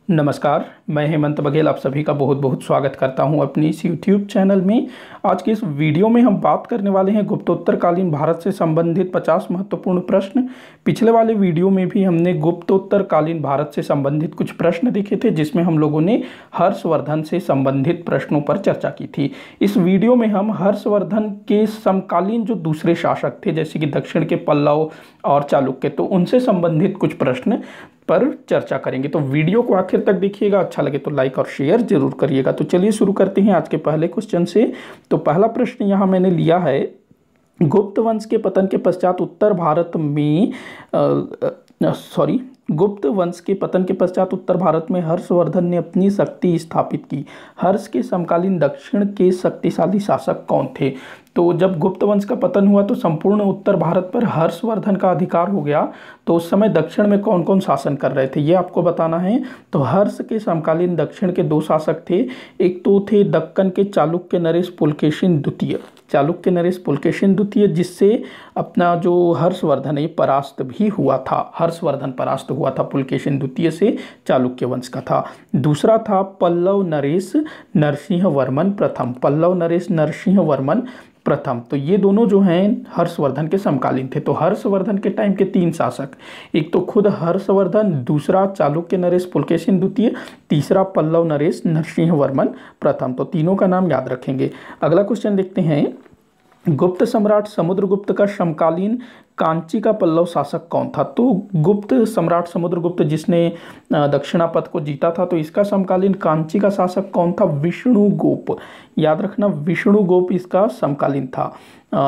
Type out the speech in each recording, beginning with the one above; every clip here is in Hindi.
नमस्कार, मैं हेमंत बघेल आप सभी का बहुत बहुत स्वागत करता हूं अपनी इस YouTube चैनल में। आज की इस वीडियो में हम बात करने वाले हैं गुप्तोत्तरकालीन भारत से संबंधित 50 महत्वपूर्ण प्रश्न। पिछले वाले वीडियो में भी हमने गुप्तोत्तरकालीन भारत से संबंधित कुछ प्रश्न देखे थे, जिसमें हम लोगों ने हर्षवर्धन से संबंधित प्रश्नों पर चर्चा की थी। इस वीडियो में हम हर्षवर्धन के समकालीन जो दूसरे शासक थे, जैसे कि दक्षिण के पल्लव और चालुक्य, तो उनसे संबंधित कुछ प्रश्न पर चर्चा करेंगे। तो वीडियो को आखिर तक देखिएगा, अच्छा लगे तो लाइक और शेयर जरूर करिएगा। तो चलिए शुरू करते हैं आज के पहले क्वेश्चन से। तो पहला प्रश्न यहाँ मैंने लिया है, गुप्त वंश के पतन के पश्चात उत्तर भारत में गुप्त वंश के पतन के पश्चात उत्तर भारत में हर्षवर्धन ने अपनी शक्ति स्थापित की। हर्ष के समकालीन दक्षिण के शक्तिशाली शासक कौन थे? तो जब गुप्त वंश का पतन हुआ तो संपूर्ण उत्तर भारत पर हर्षवर्धन का अधिकार हो गया। तो उस समय दक्षिण में कौन कौन शासन कर रहे थे, ये आपको बताना है। तो हर्ष के समकालीन दक्षिण के दो शासक थे। एक तो थे दक्कन के चालुक्य नरेश पुलकेशिन द्वितीय, चालुक्य नरेश पुलकेशिन द्वितीय, जिससे अपना जो हर्षवर्धन है परास्त भी हुआ था। हर्षवर्धन परास्त हुआ था पुलकेशिन द्वितीय से, चालुक्य वंश का था। दूसरा था पल्लव नरेश नरसिंह वर्मन प्रथम, पल्लव नरेश नरसिंह वर्मन प्रथम। तो ये दोनों जो हैं हर्षवर्धन के समकालीन थे। तो हर्षवर्धन के टाइम के तीन शासक, एक तो खुद हर्षवर्धन, दूसरा चालुक्य नरेश पुलकेशिन द्वितीय, तीसरा पल्लव नरेश नरसिंह वर्मन प्रथम। तो तीनों का नाम याद रखेंगे। अगला क्वेश्चन देखते हैं, गुप्त सम्राट समुद्रगुप्त का समकालीन कांची का पल्लव शासक कौन था? तो गुप्त सम्राट समुद्रगुप्त जिसने दक्षिणापथ को जीता था, तो इसका समकालीन कांची का शासक कौन था? विष्णुगोप। याद रखना, विष्णुगोप इसका समकालीन था।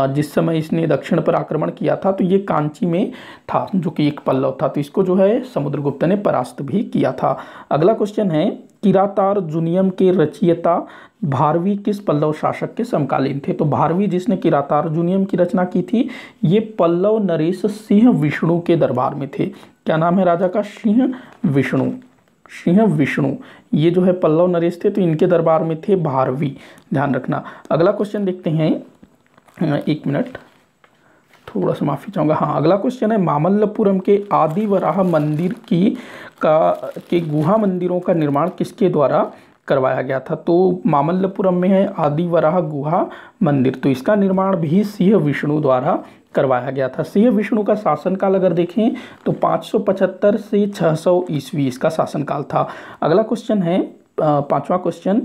जिस समय इसने दक्षिण पर आक्रमण किया था तो ये कांची में था, जो कि एक पल्लव था। तो इसको जो है समुद्रगुप्त ने परास्त भी किया था। अगला क्वेश्चन है, किरातार्जुनियम के रचयिता भारवी किस पल्लव शासक के समकालीन थे? तो भारवी जिसने किरातार्जुनियम की रचना की थी, ये पल्लव नरेश सिंह विष्णु के दरबार में थे। क्या नाम है राजा का? सिंह विष्णु, सिंह विष्णु। ये जो है पल्लव नरेश थे, तो इनके दरबार में थे भारवी, ध्यान रखना। अगला क्वेश्चन देखते हैं, एक मिनट, थोड़ा सा माफी चाहूँगा। हाँ, अगला क्वेश्चन है, मामल्लपुरम के आदि वराह मंदिर के गुहा मंदिरों का निर्माण किसके द्वारा करवाया गया था? तो मामल्लपुरम में है आदि वराह गुहा मंदिर, तो इसका निर्माण भी सिंह विष्णु द्वारा करवाया गया था। सिंह विष्णु का शासनकाल अगर देखें तो 575 से 600 ईस्वी इसका शासनकाल था। अगला क्वेश्चन है, पांचवा क्वेश्चन,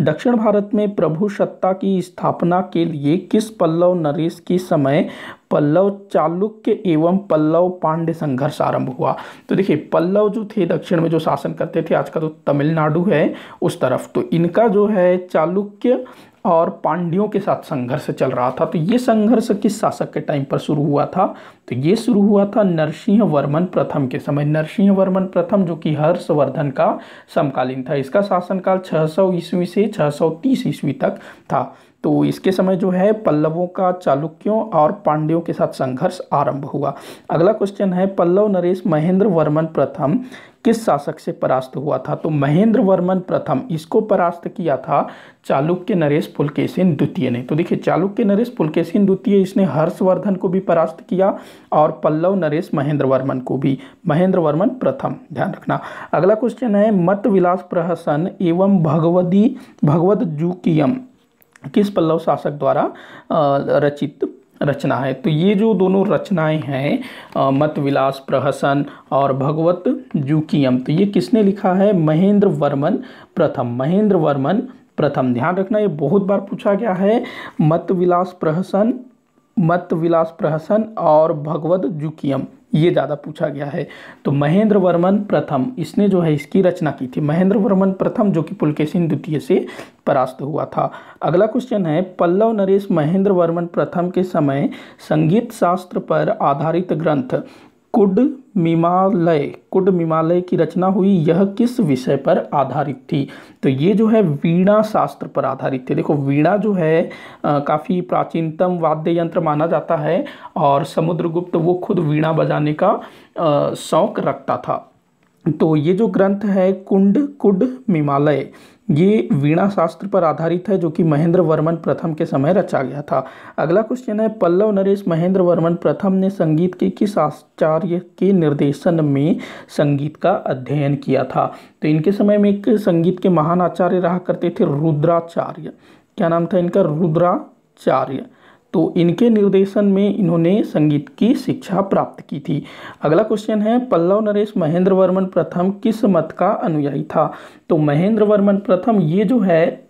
दक्षिण भारत में प्रभु सत्ता की स्थापना के लिए किस पल्लव नरेश के समय पल्लव चालुक्य एवं पल्लव पांड्य संघर्ष आरंभ हुआ? तो देखिए, पल्लव जो थे दक्षिण में जो शासन करते थे, आज का तो तमिलनाडु है उस तरफ, तो इनका जो है चालुक्य और पांड्यों के साथ संघर्ष चल रहा था। तो ये संघर्ष किस शासक के टाइम पर शुरू हुआ था? तो ये शुरू हुआ था नरसिंह वर्मन प्रथम के समय। नरसिंह वर्मन प्रथम जो कि हर्षवर्धन का समकालीन था, इसका शासनकाल 600 ईस्वी से 630 ईस्वी तक था। तो इसके समय जो है पल्लवों का चालुक्यों और पांड्यों के साथ संघर्ष आरंभ हुआ। अगला क्वेश्चन है, पल्लव नरेश महेंद्र वर्मन प्रथम किस शासक से परास्त हुआ था? तो महेंद्र वर्मन प्रथम, इसको परास्त किया था चालुक्य नरेश पुलकेशिन द्वितीय ने। तो देखिए, चालुक्य नरेश पुलकेशिन द्वितीय, इसने हर्षवर्धन को भी परास्त किया और पल्लव नरेश महेंद्र वर्मन को भी, महेंद्र वर्मन प्रथम, ध्यान रखना। अगला क्वेश्चन है, मत विलास प्रहसन एवं भगवद जूकियम किस पल्लव शासक द्वारा रचित रचना है? तो ये जो दोनों रचनाएं हैं, मत विलास प्रहसन और भगवत जूकियम, तो ये किसने लिखा है? महेंद्र वर्मन प्रथम, महेंद्र वर्मन प्रथम। ध्यान रखना, ये बहुत बार पूछा गया है, मत विलास प्रहसन और भगवत जूकियम, ये ज़्यादा पूछा गया है। तो महेंद्र वर्मन प्रथम, इसने जो है इसकी रचना की थी, महेंद्र वर्मन प्रथम, जो कि पुलकेशिन द्वितीय से परास्त हुआ था। अगला क्वेश्चन है, पल्लव नरेश महेंद्र वर्मन प्रथम के समय संगीत शास्त्र पर आधारित ग्रंथ कुडमिमालय की रचना हुई, यह किस विषय पर आधारित थी? तो ये जो है वीणा शास्त्र पर आधारित थी। देखो, वीणा जो है काफ़ी प्राचीनतम वाद्य यंत्र माना जाता है और समुद्रगुप्त वो खुद वीणा बजाने का शौक रखता था। तो ये जो ग्रंथ है कुंड कुड मिमालय, ये वीणा शास्त्र पर आधारित है जो कि महेंद्र वर्मन प्रथम के समय रचा गया था। अगला क्वेश्चन है पल्लव नरेश महेंद्र वर्मन प्रथम ने संगीत के किस आचार्य के निर्देशन में संगीत का अध्ययन किया था? तो इनके समय में एक संगीत के महान आचार्य रहा करते थे रुद्राचार्य। क्या नाम था इनका? रुद्राचार्य। तो इनके निर्देशन में इन्होंने संगीत की शिक्षा प्राप्त की थी। अगला क्वेश्चन है पल्लव नरेश महेंद्र वर्मन प्रथम किस मत का अनुयायी था? तो महेंद्र वर्मन प्रथम ये जो है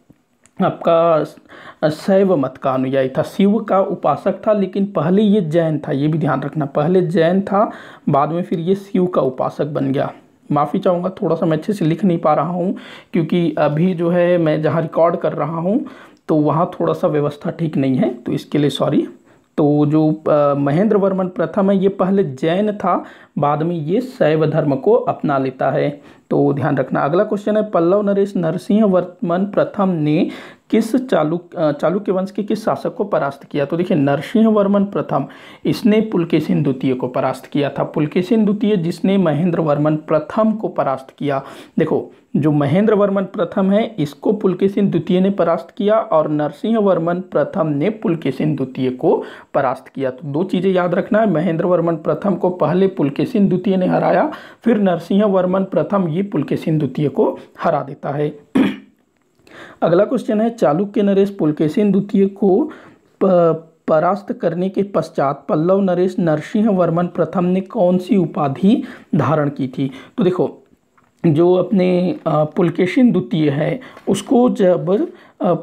आपका शैव मत का अनुयायी था, शिव का उपासक था, लेकिन पहले ये जैन था, ये भी ध्यान रखना, पहले जैन था, बाद में फिर ये शिव का उपासक बन गया। माफ़ी चाहूँगा, थोड़ा सा मैं अच्छे से लिख नहीं पा रहा हूँ क्योंकि अभी जो है मैं जहाँ रिकॉर्ड कर रहा हूँ तो वहाँ थोड़ा सा व्यवस्था ठीक नहीं है, तो इसके लिए सॉरी। तो जो महेंद्र वर्मन प्रथम है ये पहले जैन था, बाद में ये शैव धर्म को अपना लेता है, तो ध्यान रखना। अगला क्वेश्चन है पल्लव नरेश नरसिंह वर्मन प्रथम ने किस चालुक्य वंश के किस शासक को परास्त किया? तो देखिए नरसिंह वर्मन प्रथम इसने पुलकेशिन द्वितीय को परास्त किया था। पुलकेशिन द्वितीय जिसने महेंद्र वर्मन प्रथम को परास्त किया। देखो जो महेंद्र वर्मन प्रथम है इसको पुलकेशिन द्वितीय ने परास्त किया और नरसिंह वर्मन प्रथम ने पुलकेशिन द्वितीय को परास्त किया। तो दो चीज़ें याद रखना है, महेंद्र वर्मन प्रथम को पहले पुलकेशिन द्वितीय ने हराया, फिर नरसिंह वर्मन प्रथम ये पुलकेशिन द्वितीय को हरा देता है। अगला क्वेश्चन है चालुक्य नरेश पुलकेशिन द्वितीय को परास्त करने के पश्चात पल्लव नरेश नरसिंह वर्मन प्रथम ने कौन सी उपाधि धारण की थी? तो देखो जो अपने पुलकेशिन द्वितीय है उसको जब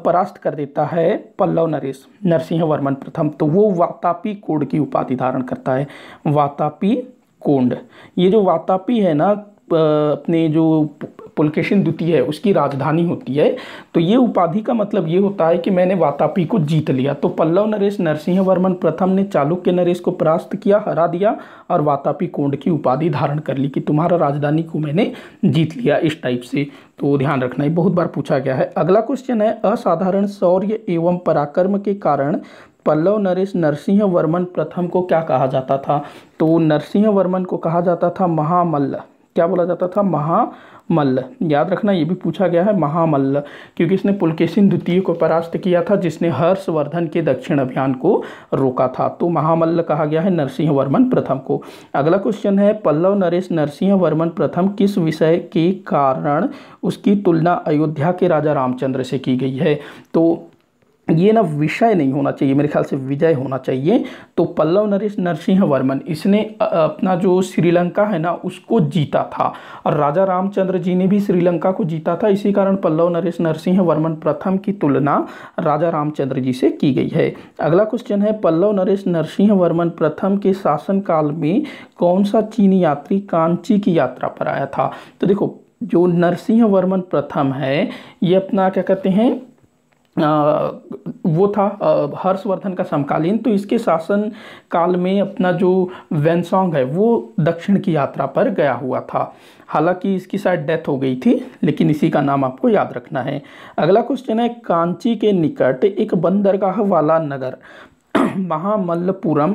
परास्त कर देता है पल्लव नरेश नरसिंह वर्मन प्रथम, तो वो वातापी कोड की उपाधि धारण करता है। वातापी कोंड, ये जो वातापी है ना अपने जो पुलकेशिन द्वितीय है उसकी राजधानी होती है, तो ये उपाधि का मतलब ये होता है कि मैंने वातापी को जीत लिया। तो पल्लव नरेश नरसिंह वर्मन प्रथम ने चालुक्य नरेश को परास्त किया, हरा दिया और वातापी कोंड की उपाधि धारण कर ली कि तुम्हारा राजधानी को मैंने जीत लिया, इस टाइप से। तो ध्यान रखना, ये बहुत बार पूछा गया है। अगला क्वेश्चन है असाधारण शौर्य एवं पराक्रम के कारण पल्लव नरेश नरसिंह वर्मन प्रथम को क्या कहा जाता था? तो नरसिंह वर्मन को कहा जाता था महामल्ल। क्या बोला जाता था? महामल्ल। याद रखना, ये भी पूछा गया है महामल्ल, क्योंकि इसने पुलकेशिन द्वितीय को परास्त किया था जिसने हर्षवर्धन के दक्षिण अभियान को रोका था। तो महामल्ल कहा गया है नरसिंह वर्मन प्रथम को। अगला क्वेश्चन है पल्लव नरेश नरसिंह वर्मन प्रथम किस विषय के कारण उसकी तुलना अयोध्या के राजा रामचंद्र से की गई है? तो ये ना विषय नहीं होना चाहिए, मेरे ख्याल से विजय होना चाहिए। तो पल्लव नरेश नरसिंह वर्मन इसने अपना जो श्रीलंका है ना उसको जीता था और राजा रामचंद्र जी ने भी श्रीलंका को जीता था, इसी कारण पल्लव नरेश नरसिंह वर्मन प्रथम की तुलना राजा रामचंद्र जी से की गई है। अगला क्वेश्चन है पल्लव नरेश नरसिंह वर्मन प्रथम के शासनकाल में कौन सा चीनी यात्री कांची की यात्रा पर आया था? तो देखो जो नरसिंह वर्मन प्रथम है ये अपना क्या कहते हैं वो था हर्षवर्धन का समकालीन, तो इसके शासन काल में अपना जो वेनसोंग है वो दक्षिण की यात्रा पर गया हुआ था। हालांकि इसकी शायद डेथ हो गई थी, लेकिन इसी का नाम आपको याद रखना है। अगला क्वेश्चन है कांची के निकट एक बंदरगाह वाला नगर महामल्लपुरम,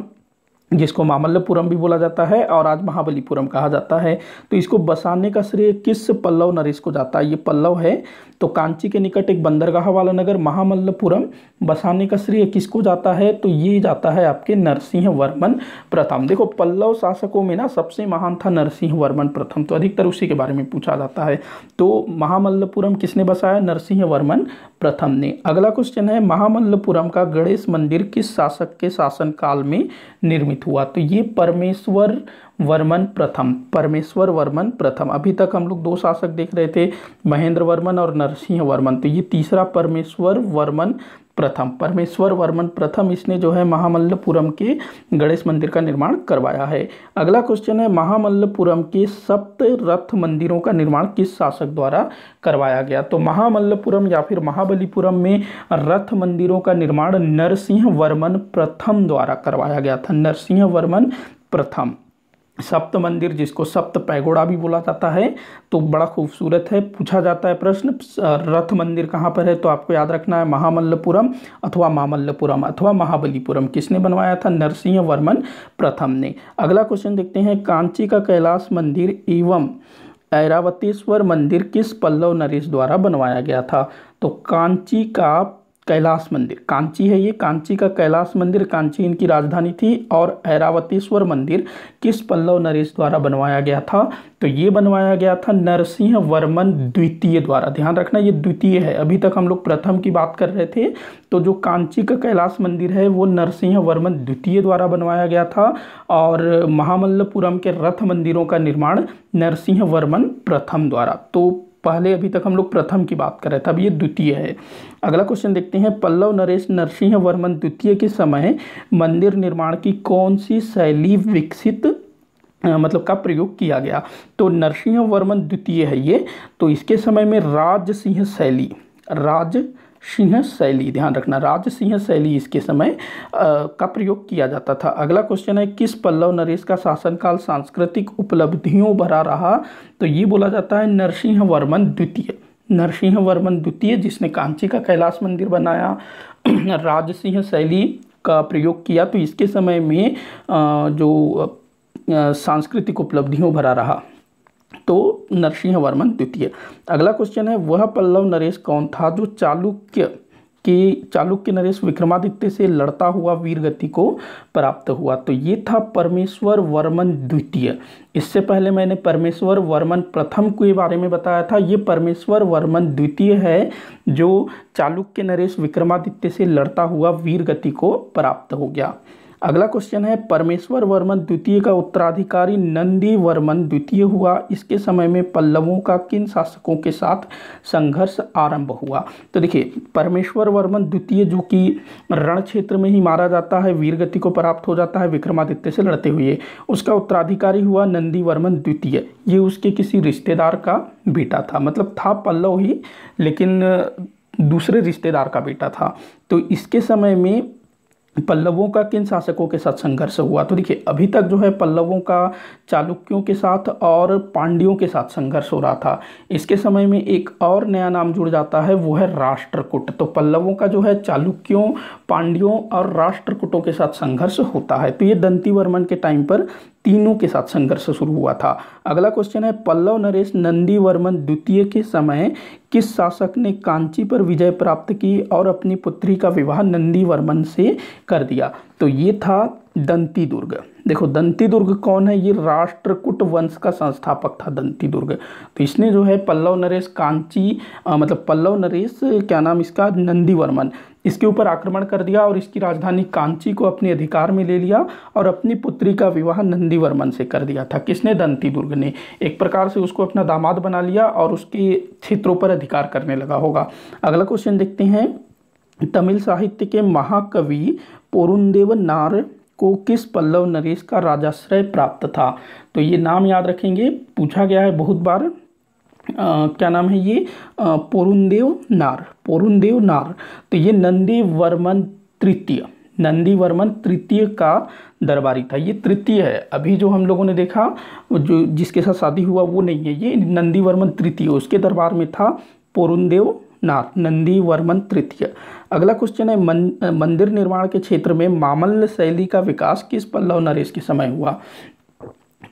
जिसको मामल्लपुरम भी बोला जाता है और आज महाबलीपुरम कहा जाता है, तो इसको बसाने का श्रेय किस पल्लव नरेश को जाता है? ये पल्लव है, तो कांची के निकट एक बंदरगाह वाला नगर महामल्लपुरम बसाने का श्रेय किसको जाता है? तो ये जाता है आपके नरसिंह वर्मन प्रथम। देखो पल्लव शासकों में ना सबसे महान था नरसिंह वर्मन प्रथम, तो अधिकतर उसी के बारे में पूछा जाता है। तो महामल्लपुरम किसने बसाया? नरसिंह वर्मन प्रथम ने। अगला क्वेश्चन है महामल्लपुरम का गणेश मंदिर किस शासक के शासनकाल में निर्मित हुआ? तो ये परमेश्वर वर्मन प्रथम, परमेश्वर वर्मन प्रथम। अभी तक हम लोग दो शासक देख रहे थे, महेंद्र वर्मन और नरसिंह वर्मन, तो ये तीसरा परमेश्वर वर्मन प्रथम, परमेश्वर वर्मन प्रथम इसने जो है महामल्लपुरम के गणेश मंदिर का निर्माण करवाया है। अगला क्वेश्चन है महामल्लपुरम के सप्त रथ मंदिरों का निर्माण किस शासक द्वारा करवाया गया? तो महामल्लपुरम या फिर महाबलीपुरम में रथ मंदिरों का निर्माण नरसिंह वर्मन प्रथम द्वारा करवाया गया था, नरसिंह वर्मन प्रथम। सप्त मंदिर जिसको सप्त पैगोड़ा भी बोला जाता है, तो बड़ा खूबसूरत है, पूछा जाता है प्रश्न रथ मंदिर कहाँ पर है, तो आपको याद रखना है महामल्लपुरम अथवा मामल्लपुरम अथवा महाबलीपुरम। किसने बनवाया था? नरसिंह वर्मन प्रथम ने। अगला क्वेश्चन देखते हैं कांची का कैलाश मंदिर एवं ऐरावतेश्वर मंदिर किस पल्लव नरेश द्वारा बनवाया गया था? तो कांची का कैलाश मंदिर, कांची है ये, कांची का कैलाश मंदिर, कांची इनकी राजधानी थी, और ऐरावतेश्वर मंदिर किस पल्लव नरेश द्वारा बनवाया गया था? तो ये बनवाया गया था नरसिंह वर्मन द्वितीय द्वारा। ध्यान रखना ये द्वितीय है, अभी तक हम लोग प्रथम की बात कर रहे थे। तो जो कांची का कैलाश मंदिर है वो नरसिंह वर्मन द्वितीय द्वारा बनवाया गया था, और महामल्लपुरम के रथ मंदिरों का निर्माण नरसिंह वर्मन प्रथम द्वारा। तो पहले अभी तक हम लोग प्रथम की बात कर रहे थे, अब ये द्वितीय है। अगला क्वेश्चन देखते हैं, पल्लव नरेश नरसिंह वर्मन द्वितीय के समय मंदिर निर्माण की कौन सी शैली विकसित मतलब का प्रयोग किया गया? तो नरसिंह वर्मन द्वितीय है ये, तो इसके समय में राजसिंह शैली, राजसिंह शैली, ध्यान रखना राजसिंह शैली इसके समय का प्रयोग किया जाता था। अगला क्वेश्चन है, किस पल्लव नरेश का शासनकाल सांस्कृतिक उपलब्धियों भरा रहा? तो ये बोला जाता है नरसिंह वर्मन द्वितीय। नरसिंह वर्मन द्वितीय जिसने कांची का कैलाश मंदिर बनाया, राजसिंह शैली का प्रयोग किया, तो इसके समय में जो सांस्कृतिक उपलब्धियों भरा रहा तो नरसिंह वर्मन द्वितीय। अगला क्वेश्चन है, वह पल्लव नरेश कौन था जो चालुक्य नरेश विक्रमादित्य से लड़ता हुआ वीरगति को प्राप्त हुआ? तो ये था परमेश्वर वर्मन द्वितीय। इससे पहले मैंने परमेश्वर वर्मन प्रथम के बारे में बताया था, ये परमेश्वर वर्मन द्वितीय है जो चालुक्य नरेश विक्रमादित्य से लड़ता हुआ वीरगति को प्राप्त हो गया। अगला क्वेश्चन है, परमेश्वर वर्मन द्वितीय का उत्तराधिकारी नंदी वर्मन द्वितीय हुआ, इसके समय में पल्लवों का किन शासकों के साथ संघर्ष आरंभ हुआ? तो देखिए, परमेश्वर वर्मन द्वितीय जो कि रण क्षेत्र में ही मारा जाता है, वीरगति को प्राप्त हो जाता है विक्रमादित्य से लड़ते हुए, उसका उत्तराधिकारी हुआ नंदी वर्मन द्वितीय। ये उसके किसी रिश्तेदार का बेटा था, मतलब था पल्लव ही लेकिन दूसरे रिश्तेदार का बेटा था। तो इसके समय में पल्लवों का किन शासकों के साथ संघर्ष हुआ? तो देखिए, अभी तक जो है पल्लवों का चालुक्यों के साथ और पांड्यों के साथ संघर्ष हो रहा था। इसके समय में एक और नया नाम जुड़ जाता है, वो है राष्ट्रकूट। तो पल्लवों का जो है चालुक्यों, पांड्यों और राष्ट्रकूटों के साथ संघर्ष होता है। तो ये दंती वर्मन के टाइम पर तीनों के साथ संघर्ष शुरू हुआ था। अगला क्वेश्चन है, पल्लव नरेश नंदी वर्मन द्वितीय के समय किस शासक ने कांची पर विजय प्राप्त की और अपनी पुत्री का विवाह नंदी वर्मन से कर दिया? तो ये था दंती दुर्ग। देखो, दंती दुर्ग कौन है? ये राष्ट्रकूट वंश का संस्थापक था दंती दुर्ग। तो इसने जो है पल्लव नरेश कांची मतलब पल्लव नरेश, क्या नाम इसका, नंदी वर्मन, इसके ऊपर आक्रमण कर दिया और इसकी राजधानी कांची को अपने अधिकार में ले लिया और अपनी पुत्री का विवाह नंदी वर्मन से कर दिया था। किसने? दंती दुर्ग ने। एक प्रकार से उसको अपना दामाद बना लिया और उसके क्षेत्रों पर अधिकार करने लगा होगा। अगला क्वेश्चन देखते हैं, तमिल साहित्य के महाकवि पोरुंदेव नार को किस पल्लव नरेश का राजाश्रय प्राप्त था? तो ये नाम याद रखेंगे, पूछा गया है बहुत बार। क्या नाम है ये? पोरुंदेव नार, पोरुंदेव नार। तो ये नंदी वर्मन तृतीय का दरबारी था। ये तृतीय है, अभी जो हम लोगों ने देखा जो जिसके साथ शादी हुआ वो नहीं है, ये नंदी वर्मन तृतीय, उसके दरबार में था पोरुंदेव नार, नंदी वर्मन तृतीय। अगला क्वेश्चन है, मंदिर निर्माण के क्षेत्र में मामल्ल शैली का विकास किस पल्लव नरेश के समय हुआ?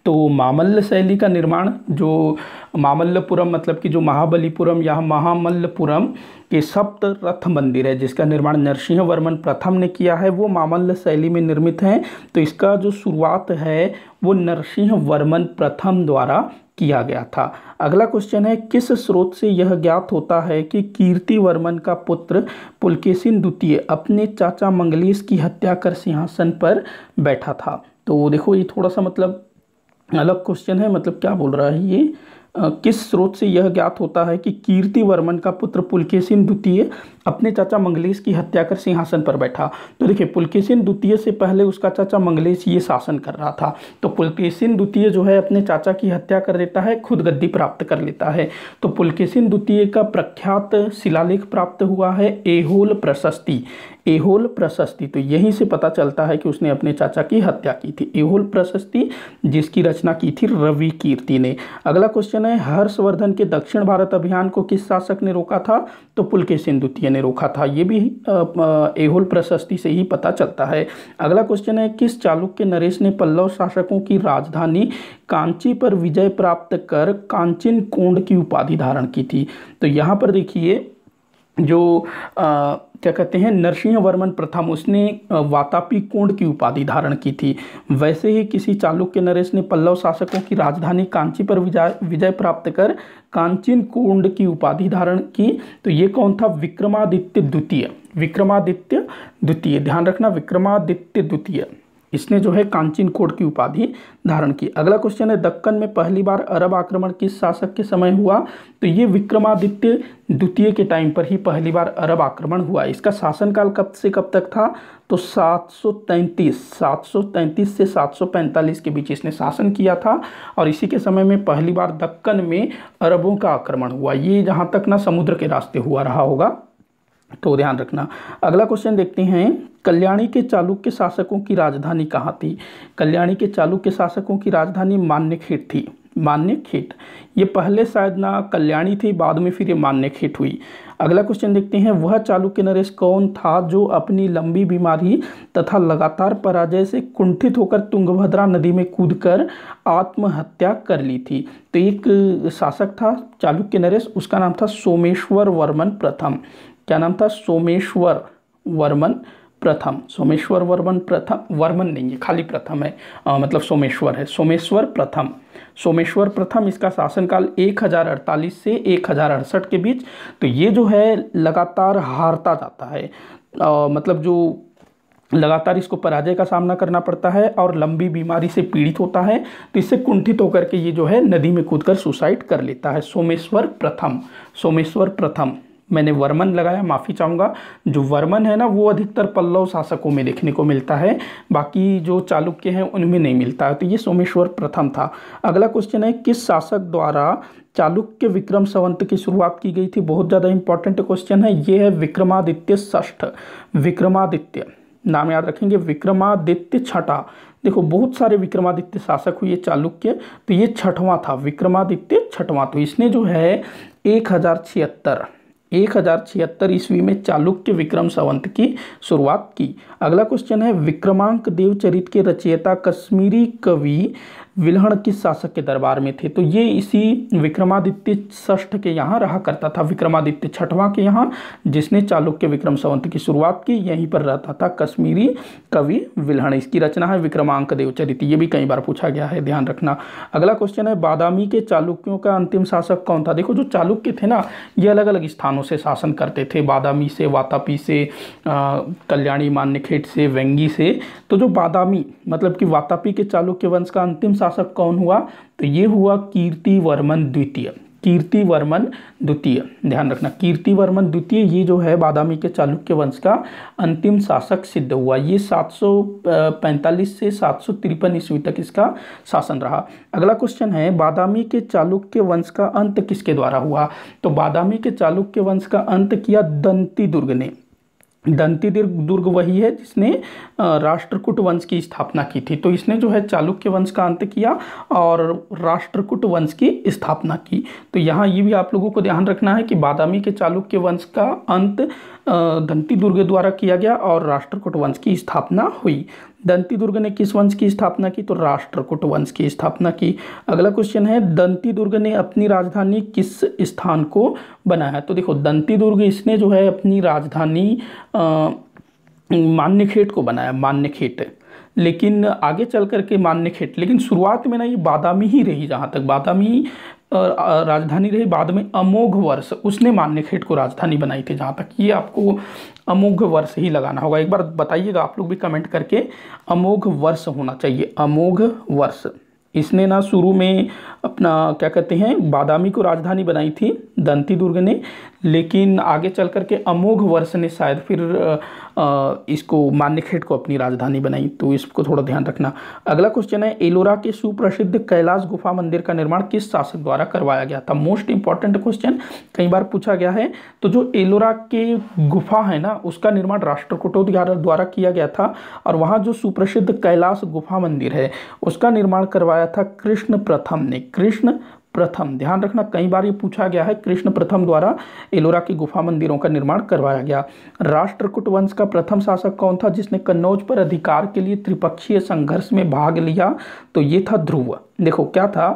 तो मामल्ल शैली का निर्माण जो मामल्लपुरम मतलब कि जो महाबलीपुरम या महामल्लपुरम के सप्त रथ मंदिर है जिसका निर्माण नरसिंह वर्मन प्रथम ने किया है, वो मामल्ल शैली में निर्मित है। तो इसका जो शुरुआत है वो नरसिंह वर्मन प्रथम द्वारा किया गया था। अगला क्वेश्चन है, किस स्रोत से यह ज्ञात होता है कि कीर्ति वर्मन का पुत्र पुलकेशिन द्वितीय अपने चाचा मंगलेश की हत्या कर सिंहासन पर बैठा था? तो देखो, ये थोड़ा सा मतलब अलग क्वेश्चन है, मतलब क्या बोल रहा है ये, किस स्रोत से यह ज्ञात होता है कि कीर्ति वर्मन का पुत्र पुलकेशिन द्वितीय अपने चाचा मंगलेश की हत्या कर सिंहासन पर बैठा? तो देखिए, पुलकेशिन द्वितीय से पहले उसका चाचा मंगलेश ये शासन कर रहा था। तो पुलकेशिन द्वितीय जो है अपने चाचा की हत्या कर देता है, खुद गद्दी प्राप्त कर लेता है। तो पुलकेशिन द्वितीय का प्रख्यात शिलालेख प्राप्त हुआ है ऐहोल प्रशस्ति। एहोल प्रशस्ति, तो यहीं से पता चलता है कि उसने अपने चाचा की हत्या की थी। एहोल प्रशस्ति जिसकी रचना की थी रवि कीर्ति ने। अगला क्वेश्चन है, हर्षवर्धन के दक्षिण भारत अभियान को किस शासक ने रोका था? तो पुलकेशिन द्वितीय ने रोका था। ये भी एहोल प्रशस्ति से ही पता चलता है। अगला क्वेश्चन है, किस चालुक्य नरेश ने पल्लव शासकों की राजधानी कांची पर विजय प्राप्त कर कांचन कोंड की उपाधि धारण की थी? तो यहाँ पर देखिए जो क्या कहते हैं, नरसिंह वर्मन प्रथम, उसने वातापी कोंड की उपाधि धारण की थी। वैसे ही किसी चालुक्य नरेश ने पल्लव शासकों की राजधानी कांची पर विजय प्राप्त कर कांचन कोंड की उपाधि धारण की। तो ये कौन था? विक्रमादित्य द्वितीय। विक्रमादित्य द्वितीय, ध्यान रखना, विक्रमादित्य द्वितीय, इसने जो है कांचन कोंड की उपाधि धारण की। अगला क्वेश्चन है, दक्कन में पहली बार अरब आक्रमण किस शासक के समय हुआ? तो ये विक्रमादित्य द्वितीय के टाइम पर ही पहली बार अरब आक्रमण हुआ। इसका शासनकाल कब से कब तक था? तो 733 से 745 के बीच इसने शासन किया था, और इसी के समय में पहली बार दक्कन में अरबों का आक्रमण हुआ। ये जहाँ तक ना समुद्र के रास्ते हुआ रहा होगा, तो ध्यान रखना। अगला क्वेश्चन देखते हैं, कल्याणी के चालुक्य शासकों की राजधानी कहाँ थी? कल्याणी के चालुक्य शासकों की राजधानी मान्यखेट थी। मान्यखेट, ये पहले शायद ना कल्याणी थी, बाद में फिर ये मान्यखेट हुई। अगला क्वेश्चन देखते हैं, वह चालुक्य नरेश कौन था जो अपनी लंबी बीमारी तथा लगातार पराजय से कुंठित होकर तुंगभद्रा नदी में कूदकर आत्महत्या कर ली थी? तो एक शासक था चालुक्य नरेश, उसका नाम था सोमेश्वर वर्मन प्रथम। क्या नाम था? सोमेश्वर वर्मन प्रथम। सोमेश्वर वर्मन प्रथम, वर्मन नहीं है, खाली प्रथम है, मतलब सोमेश्वर है, सोमेश्वर प्रथम। सोमेश्वर प्रथम, इसका शासनकाल 1048 से 1068 के बीच। तो ये जो है लगातार हारता जाता है, मतलब जो लगातार इसको पराजय का सामना करना पड़ता है और लंबी बीमारी से पीड़ित होता है, तो इससे कुंठित होकर के ये जो है नदी में कूदकर सुसाइड कर लेता है। सोमेश्वर प्रथम, सोमेश्वर प्रथम। मैंने वर्मन लगाया, माफ़ी चाहूँगा। जो वर्मन है ना, वो अधिकतर पल्लव शासकों में देखने को मिलता है, बाकी जो चालुक्य हैं उनमें नहीं मिलता है। तो ये सोमेश्वर प्रथम था। अगला क्वेश्चन है, किस शासक द्वारा चालुक्य विक्रम संवत की शुरुआत की गई थी? बहुत ज़्यादा इंपॉर्टेंट क्वेश्चन है। ये है विक्रमादित्य षष्ठ। विक्रमादित्य नाम याद रखेंगे, विक्रमादित्य छठा। देखो बहुत सारे विक्रमादित्य शासक हुए चालुक्य, तो ये छठवां था, विक्रमादित्य छठवां। तो इसने जो है 1076 ईस्वी में चालुक्य विक्रम संवत की शुरुआत की। अगला क्वेश्चन है, विक्रमांक देवचरित के रचयिता कश्मीरी कवि विल्हण किस शासक के दरबार में थे? तो ये इसी विक्रमादित्य षष्ठ के यहाँ रहा करता था, विक्रमादित्य छठवां के यहाँ, जिसने चालुक्य विक्रम संवत की शुरुआत की। यहीं पर रहता था कश्मीरी कवि विल्हण। इसकी रचना है विक्रमांक देवचरित। ये भी कई बार पूछा गया है, ध्यान रखना। अगला क्वेश्चन है, बादामी के चालुक्यों का अंतिम शासक कौन था? देखो जो चालुक्य थे ना, ये अलग अलग स्थानों से शासन करते थे, बादामी से, वातापी से, कल्याणी, मान्यखेट से, वेंगी से। तो जो बादामी मतलब कि वातापी के चालुक्य वंश का अंतिम शासक कौन हुआ? तो ये हुआ कीर्तिवर्मन द्वितीय। कीर्तिवर्मन द्वितीय, ध्यान रखना, कीर्तिवर्मन द्वितीय ये जो है बादामी के चालुक्य वंश का अंतिम शासक सिद्ध हुआ। ये 745 से 753 ईस्वी तक इसका शासन रहा। अगला क्वेश्चन है, बादामी के चालुक्य वंश का अंत किसके द्वारा हुआ? तो बादामी के चालुक्य वंश का अंत किया दंती दुर्ग ने। दंती दुर्ग वही है जिसने राष्ट्रकूट वंश की स्थापना की थी। तो इसने जो है चालुक्य वंश का अंत किया और राष्ट्रकूट वंश की स्थापना की। तो यहाँ ये भी आप लोगों को ध्यान रखना है कि बादामी के चालुक्य वंश का अंत दंती दुर्ग द्वारा किया गया और राष्ट्रकूट वंश की स्थापना हुई। दंती दुर्ग ने किस वंश की स्थापना की? तो राष्ट्रकूट वंश की स्थापना की। अगला क्वेश्चन है, दंती दुर्ग ने अपनी राजधानी किस स्थान को बनाया? तो देखो दंती दुर्ग इसने जो है अपनी राजधानी मान्यखेट को बनाया, मान्यखेट। लेकिन आगे चल करके मान्यखेट, लेकिन शुरुआत में ना ये बादामी ही रही, जहाँ तक बादामी राजधानी रही। बाद में अमोघ वर्ष उसने मान्यखेट को राजधानी बनाई थी, जहाँ तक। ये आपको अमोघ वर्ष ही लगाना होगा। एक बार बताइएगा आप लोग भी कमेंट करके, अमोघ वर्ष होना चाहिए, अमोघ वर्ष। इसने ना शुरू में अपना क्या कहते हैं बादामी को राजधानी बनाई थी दंती दुर्ग ने, लेकिन आगे चल कर के अमोघ वर्ष ने शायद फिर इसको मान्यखेड़ को अपनी राजधानी बनाई। तो इसको थोड़ा ध्यान रखना। अगला क्वेश्चन है, एलोरा के सुप्रसिद्ध कैलाश गुफा मंदिर का निर्माण किस शासक द्वारा करवाया गया था? मोस्ट इंपॉर्टेंट क्वेश्चन, कई बार पूछा गया है। तो जो एलोरा के गुफा है ना, उसका निर्माण राष्ट्रकूटों द्वारा किया गया था, और वहाँ जो सुप्रसिद्ध कैलाश गुफा मंदिर है उसका निर्माण करवाया था कृष्ण प्रथम ने। कृष्ण प्रथम, ध्यान रखना, कई बार ये पूछा गया है। कृष्ण प्रथम द्वारा एलोरा की गुफा मंदिरों का निर्माण करवाया गया। राष्ट्रकूट वंश का प्रथम शासक कौन था जिसने कन्नौज पर अधिकार के लिए त्रिपक्षीय संघर्ष में भाग लिया? तो ये था ध्रुव। देखो क्या था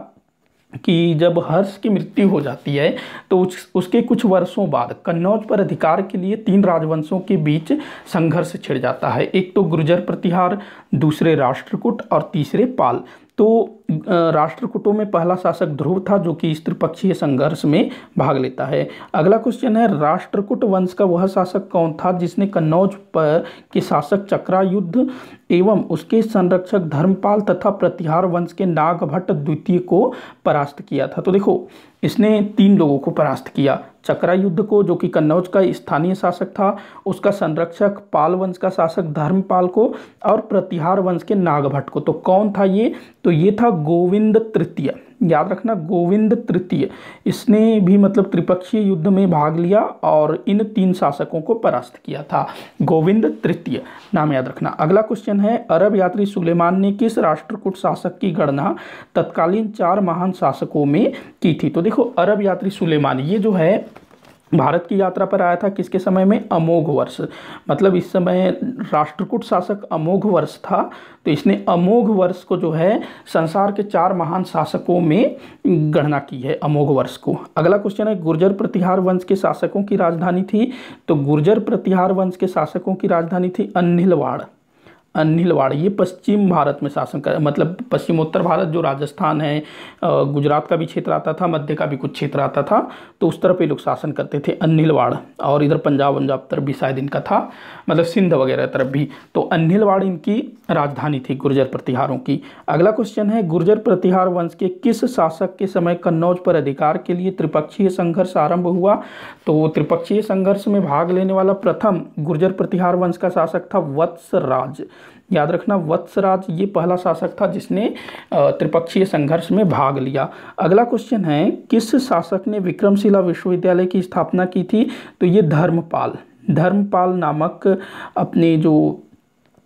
कि जब हर्ष की मृत्यु हो जाती है तो उसके कुछ वर्षों बाद कन्नौज पर अधिकार के लिए 3 राजवंशों के बीच संघर्ष छिड़ जाता है। एक तो गुर्जर प्रतिहार, दूसरे राष्ट्रकूट और तीसरे पाल। तो राष्ट्रकूटों में पहला शासक ध्रुव था जो कि इस त्रिपक्षीय संघर्ष में भाग लेता है। अगला क्वेश्चन है, राष्ट्रकूट वंश का वह शासक कौन था जिसने कन्नौज पर के शासक चक्रायुद्ध एवं उसके संरक्षक धर्मपाल तथा प्रतिहार वंश के नागभट्ट द्वितीय को परास्त किया था? तो देखो, इसने 3 लोगों को परास्त किया। चक्रायुद्ध को, जो कि कन्नौज का स्थानीय शासक था, उसका संरक्षक पाल वंश का शासक धर्मपाल को, और प्रतिहार वंश के नागभट्ट को। तो कौन था ये? तो ये था गोविंद तृतीय। याद रखना, गोविंद तृतीय। इसने भी मतलब त्रिपक्षीय युद्ध में भाग लिया और इन 3 शासकों को परास्त किया था। गोविंद तृतीय नाम याद रखना। अगला क्वेश्चन है, अरब यात्री सुलेमान ने किस राष्ट्रकूट शासक की गणना तत्कालीन 4 महान शासकों में की थी? तो देखो, अरब यात्री सुलेमान ये जो है भारत की यात्रा पर आया था किसके समय में? अमोघ वर्ष। मतलब इस समय राष्ट्रकूट शासक अमोघ वर्ष था, तो इसने अमोघ वर्ष को जो है संसार के 4 महान शासकों में गणना की है, अमोघ वर्ष को। अगला क्वेश्चन है, गुर्जर प्रतिहार वंश के शासकों की राजधानी थी? तो गुर्जर प्रतिहार वंश के शासकों की राजधानी थी अन्हिलवाड़। अन्हिलवाड़ ये पश्चिम भारत में शासन कर, मतलब पश्चिमोत्तर भारत जो राजस्थान है, गुजरात का भी क्षेत्र आता था, मध्य का भी कुछ क्षेत्र आता था, तो उस तरफ ये लोग शासन करते थे, अन्हिलवाड़। और इधर पंजाब तरफ भी शायद इनका था, मतलब सिंध वगैरह तरफ भी। तो अन्हिलवाड़ इनकी राजधानी थी गुर्जर प्रतिहारों की। अगला क्वेश्चन है, गुर्जर प्रतिहार वंश के किस शासक के समय कन्नौज पर अधिकार के लिए त्रिपक्षीय संघर्ष आरंभ हुआ? तो त्रिपक्षीय संघर्ष में भाग लेने वाला प्रथम गुर्जर प्रतिहार वंश का शासक था वत्सराज। याद रखना, वत्सराज ये पहला शासक था जिसने त्रिपक्षीय संघर्ष में भाग लिया। अगला क्वेश्चन है, किस शासक ने विक्रमशिला विश्वविद्यालय की स्थापना की थी? तो ये धर्मपाल। धर्मपाल नामक अपने जो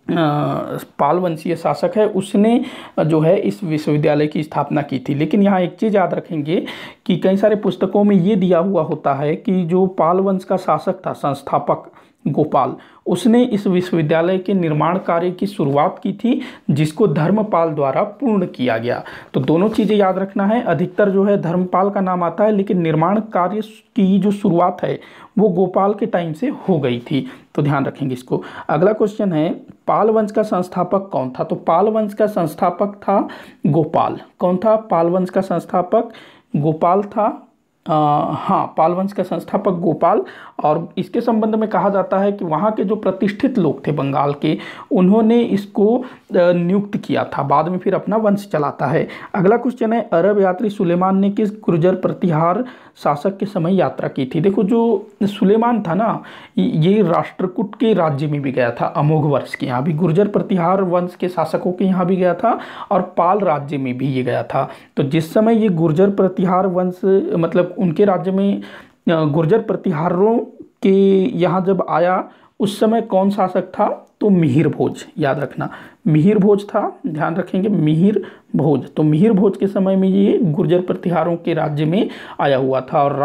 पाल वंशीय शासक है उसने जो है इस विश्वविद्यालय की स्थापना की थी। लेकिन यहाँ एक चीज़ याद रखेंगे कि कई सारे पुस्तकों में ये दिया हुआ होता है कि जो पाल वंश का शासक था, संस्थापक गोपाल, उसने इस विश्वविद्यालय के निर्माण कार्य की शुरुआत की थी जिसको धर्मपाल द्वारा पूर्ण किया गया। तो दोनों चीज़ें याद रखना है, अधिकतर जो है धर्मपाल का नाम आता है, लेकिन निर्माण कार्य की जो शुरुआत है वो गोपाल के टाइम से हो गई थी, तो ध्यान रखेंगे इसको। अगला क्वेश्चन है, पाल वंश का संस्थापक कौन था? तो पाल वंश का संस्थापक था गोपाल। कौन था पाल वंश का संस्थापक? गोपाल था। हाँ, पाल वंश का संस्थापक गोपाल। और इसके संबंध में कहा जाता है कि वहाँ के जो प्रतिष्ठित लोग थे बंगाल के, उन्होंने इसको नियुक्त किया था, बाद में फिर अपना वंश चलाता है। अगला क्वेश्चन है, अरब यात्री सुलेमान ने किस गुर्जर प्रतिहार शासक के समय यात्रा की थी? देखो, जो सुलेमान था ना, ये राष्ट्रकूट के राज्य में भी गया था, अमोघ वर्ष के यहाँ भी, गुर्जर प्रतिहार वंश के शासकों के यहाँ भी गया था, और पाल राज्य में भी ये गया था। तो जिस समय ये गुर्जर प्रतिहार वंश, मतलब उनके राज्य में गुर्जर प्रतिहारों के यहाँ जब आया, उस समय कौन शासक था? तो मिहिर भोज। याद रखना, मिहिर भोज था, ध्यान रखेंगे, मिहिर भोज। तो मिहिर भोज के समय में ये गुर्जर प्रतिहारों के राज्य में आया हुआ था। और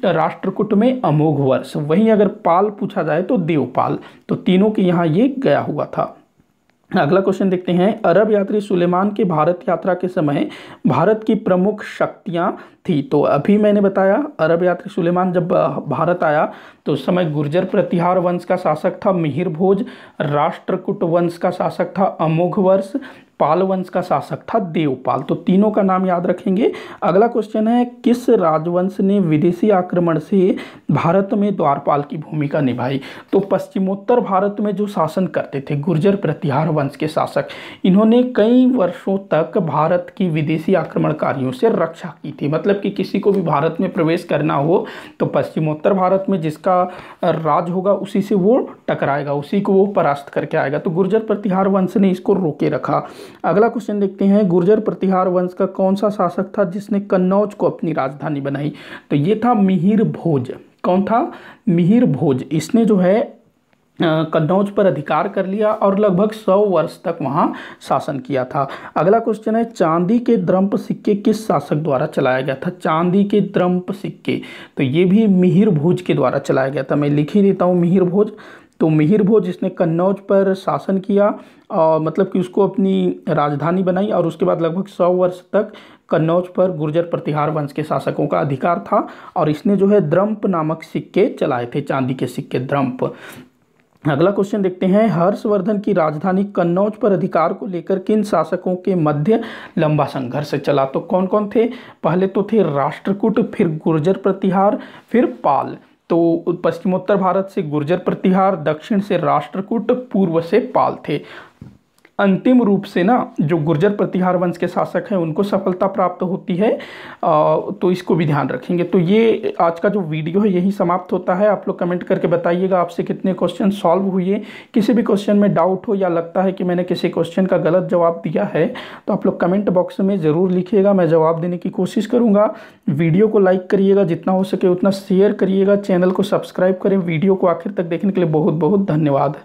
राष्ट्रकूट में अमोघ वर्ष। वहीं अगर पाल पूछा जाए तो देवपाल। तो तीनों के यहाँ ये गया हुआ था। अगला क्वेश्चन देखते हैं, अरब यात्री सुलेमान के भारत यात्रा के समय भारत की प्रमुख शक्तियां थी? तो अभी मैंने बताया, अरब यात्री सुलेमान जब भारत आया तो उस समय गुर्जर प्रतिहार वंश का शासक था मिहिर भोज, राष्ट्रकूट वंश का शासक था अमोघ वर्ष, पाल वंश का शासक था देवपाल। तो तीनों का नाम याद रखेंगे। अगला क्वेश्चन है, किस राजवंश ने विदेशी आक्रमण से भारत में द्वारपाल की भूमिका निभाई? तो पश्चिमोत्तर भारत में जो शासन करते थे गुर्जर प्रतिहार वंश के शासक, इन्होंने कई वर्षों तक भारत की विदेशी आक्रमणकारियों से रक्षा की थी। मतलब मतलब कि किसी को भी भारत में प्रवेश करना हो तो पश्चिमोत्तर भारत में जिसका राज होगा उसी से वो टकराएगा, उसी को वो परास्त करके आएगा। तो गुर्जर प्रतिहार वंश ने इसको रोके रखा। अगला क्वेश्चन देखते हैं, गुर्जर प्रतिहार वंश का कौन सा शासक था जिसने कन्नौज को अपनी राजधानी बनाई? तो ये था मिहिर भोज। कौन था? मिहिर भोज। इसने जो है कन्नौज पर अधिकार कर लिया और लगभग 100 वर्ष तक वहां शासन किया था। अगला क्वेश्चन है, चांदी के द्रंप सिक्के किस शासक द्वारा चलाया गया था? चांदी के द्रंप सिक्के, तो ये भी मिहिर भोज के द्वारा चलाया गया था। मैं लिख ही देता हूँ मिहिर भोज। तो मिहिर भोज इसने कन्नौज पर शासन किया और मतलब कि उसको अपनी राजधानी बनाई और उसके बाद लगभग 100 वर्ष तक कन्नौज पर गुर्जर प्रतिहार वंश के शासकों का अधिकार था और इसने जो है द्रंप नामक सिक्के चलाए थे, चांदी के सिक्के द्रंप। अगला क्वेश्चन देखते हैं, हर्षवर्धन की राजधानी कन्नौज पर अधिकार को लेकर किन शासकों के मध्य लंबा संघर्ष चला? तो कौन कौन थे? पहले तो थे राष्ट्रकूट, फिर गुर्जर प्रतिहार, फिर पाल। तो पश्चिमोत्तर भारत से गुर्जर प्रतिहार, दक्षिण से राष्ट्रकूट, पूर्व से पाल थे। अंतिम रूप से ना जो गुर्जर प्रतिहार वंश के शासक हैं उनको सफलता प्राप्त होती है, तो इसको भी ध्यान रखेंगे। तो ये आज का जो वीडियो है यही समाप्त होता है। आप लोग कमेंट करके बताइएगा आपसे कितने क्वेश्चन सॉल्व हुए। किसी भी क्वेश्चन में डाउट हो या लगता है कि मैंने किसी क्वेश्चन का गलत जवाब दिया है तो आप लोग कमेंट बॉक्स में ज़रूर लिखिएगा, मैं जवाब देने की कोशिश करूँगा। वीडियो को लाइक करिएगा, जितना हो सके उतना शेयर करिएगा, चैनल को सब्सक्राइब करें। वीडियो को आखिर तक देखने के लिए बहुत बहुत धन्यवाद।